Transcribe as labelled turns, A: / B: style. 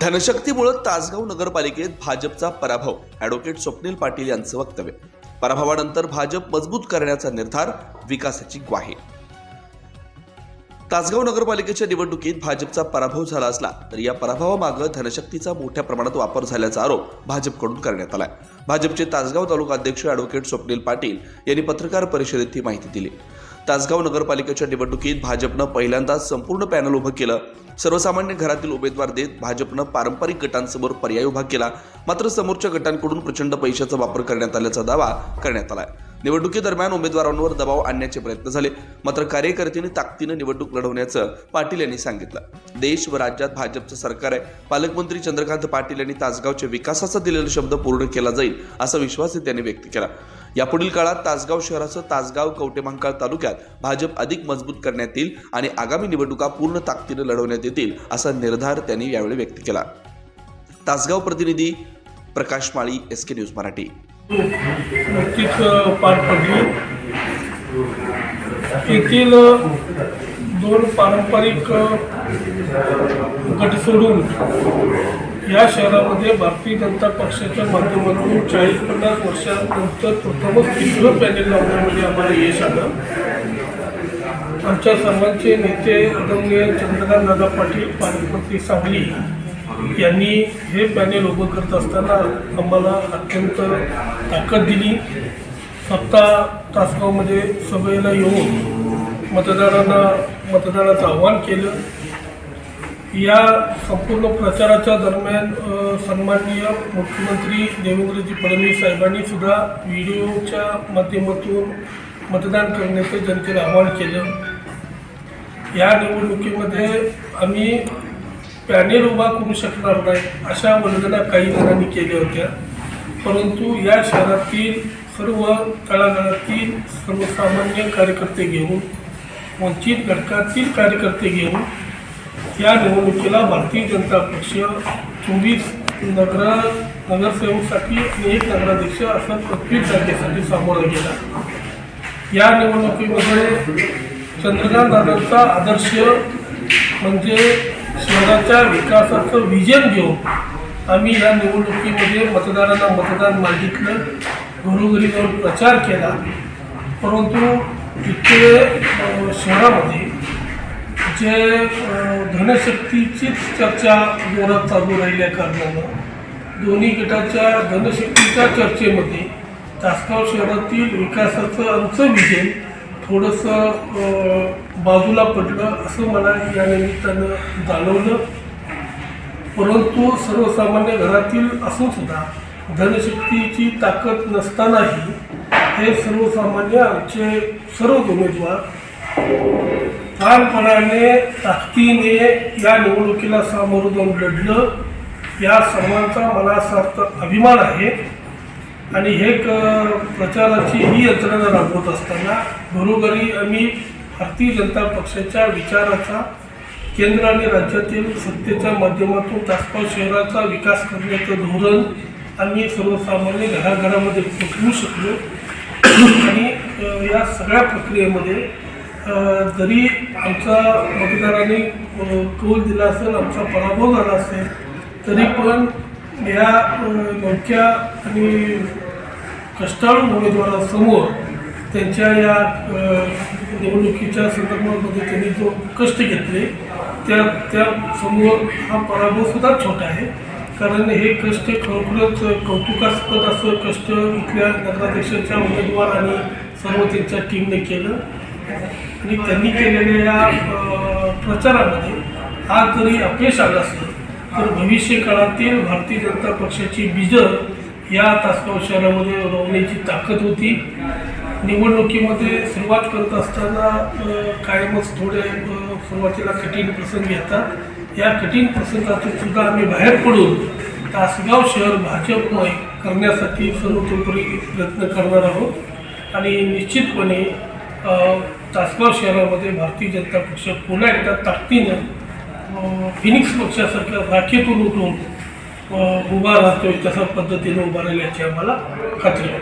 A: धनशक्तीमुळे तासगाव नगरपालिकेत भाजपचा पराभव. ॲडव्होकेट स्वप्नील पाटील यांचं वक्तव्य. पराभवानंतर भाजप मजबूत करण्याचा निर्धार, विकासाची ग्वाही. तासगाव नगरपालिकेच्या निवडणुकीत भाजपचा पराभव झाला असला तरी या पराभवामागे धनशक्तीचा मोठ्या प्रमाणात वापर झाल्याचा आरोप भाजपकडून करण्यात आलाय. भाजपचे तासगाव तालुका अध्यक्ष ॲडव्होकेट स्वप्नील पाटील यांनी पत्रकार परिषदेत ही माहिती दिली. तासगाव नगरपालिकेच्या निवडणुकीत भाजपनं पहिल्यांदाच संपूर्ण पॅनल उभं केलं. सर्वसामान्य घरातील उमेदवार देत भाजपनं पारंपरिक गटांसमोर पर्याय उभा केला. मात्र समोरच्या गटांकडून प्रचंड पैशाचा वापर करण्यात आल्याचा दावा करण्यात आलाय. निवडणुकीदरम्यान उमेदवारांवर दबाव आणण्याचे प्रयत्न झाले. मात्र कार्यकर्त्यांनी ताकदीनं निवडणूक लढवण्याचं पाटील यांनी सांगितलं. देश व राज्यात भाजपचं सरकार आहे. पालकमंत्री चंद्रकांत पाटील यांनी तासगावच्या विकासाचा दिलेला शब्द पूर्ण केला जाईल असा विश्वास त्यांनी व्यक्त केला. यापुढील काळात तासगाव शहरासह तासगाव कवठेमहांकाळ तालुक्यात भाजप अधिक मजबूत करण्यात येईल आणि आगामी निवडणुका पूर्ण ताकदीनं लढवण्यात येतील असा निर्धार त्यांनी यावेळी व्यक्त केला. तासगाव प्रतिनिधी प्रकाश माळी, SK न्यूज मराठी.
B: नक्कीच पार पडली. येथील दोन पारंपरिक गट सोडून या शहरामध्ये भारतीय जनता पक्षाच्या माध्यमातून 40-50 वर्षांनंतर प्रथमच तिसरं पॅनेल लावण्यामध्ये आम्हाला यश आलं. आमच्या सर्वांचे नेते आदरणीय चंद्रकांत दादा पाटील, पालकमंत्री सांगली यांनी हे पॅनेल उभं करत असताना आम्हाला अत्यंत ताकद दिली. स्वतः तासगावमध्ये सभेला येऊन मतदानाचं आवाहन केलं. या संपूर्ण प्रचाराच्या दरम्यान सन्माननीय मुख्यमंत्री देवेंद्रजी फडणवीस साहेबांनी सुद्धा व्हिडिओच्या माध्यमातून मतदान करण्याचं जनतेला आवाहन केलं. या निवडणुकीमध्ये आम्ही पॅनेल उभा करू शकणार नाही अशा वंदना काही जणांनी केल्या होत्या. परंतु या शहरातील सर्व तळागाळातील सर्वसामान्य कार्यकर्ते घेऊन, वंचित घटकातील कार्यकर्ते घेऊन या निवडणुकीला भारतीय जनता पक्ष 24 नगरसेवकसाठी आणि 1 नगराध्यक्ष असं 25 जागेसाठी सामोरा गेला. या निवडणुकीमध्ये चंद्रकांत दादांचा आदर्श म्हणजे शहराच्या विकासाचं विजन घेऊन आम्ही या निवडणुकीमध्ये मतदारांना मतदान मागितलं, घरोघरी जाऊन प्रचार केला. परंतु इथे शहरामध्ये जे धनशक्तीचीच चर्चा जोरात चालू राहिल्या कारणानं दोन्ही गटाच्या धनशक्तीच्या चर्चेमध्ये तासगाव शहरातील विकासाचं आमचं विजन थोडंसं बाजूला पडलं असं मला या निमित्तानं जाणवलं. परंतु सर्वसामान्य घरातील असूनसुद्धा धनशक्तीची ताकद नसतानाही हे सर्वसामान्य आमचे सर्व उमेदवार ठामपणाने ताकदीने या निवडणुकीला सामोरं जाऊन लढलं. या सर्वांचा मला सार्थ अभिमान आहे. आणि हे प्रचाराची ही यंत्रणा राबवत असताना घरोघरी आम्ही भारतीय जनता पक्षाच्या विचाराचा केंद्र आणि राज्यातील सत्तेच्या माध्यमातून तासगाव शहराचा विकास करण्याचं धोरण आम्ही सर्वसामान्य घराघरामध्ये पोचवू शकलो. आणि या सगळ्या प्रक्रियेमध्ये जरी आमचा मतदारांनी कौल दिला असेल, आमचा पराभव झाला असेल, तरी पण या नौक्या आणि कष्टाळू उमेदवारांसमोर त्यांच्या या निवडणुकीच्या संदर्भामध्ये त्यांनी जो कष्ट घेतले त्या समोर हा पराभवसुद्धा छोटा आहे. कारण हे कष्ट खरोखरच कौतुकास्पद असं कष्ट इथल्या नगराध्यक्षाच्या उमेदवार आणि सर्व त्यांच्या टीमने केलं. आणि त्यांनी केलेल्या या प्रचारामध्ये आज जरी अपयश आलं असलं तर भविष्य काळातील भारतीय जनता पक्षाची बीजं या तासगाव शहरामध्ये रोवण्याची ताकद होती. निवडणुकीमध्ये सुरुवात करत असताना कायमच थोडे सुरुवातीला कठीण प्रसंग येतात. या कठीण प्रसंगातून सुद्धा आम्ही बाहेर पडून तासगाव शहर भाजपमय करण्यासाठी सर्वतोपरी प्रयत्न करणार आहोत. आणि निश्चितपणे तासगाव शहरामध्ये भारतीय जनता पक्ष पुन्हा एकदा ताकदीनं फिनिक्स पक्षासारख्या राखेतून उठून उभा राहतोय तशा पद्धतीने उभा राहिल्याची आम्हाला खात्री आहे.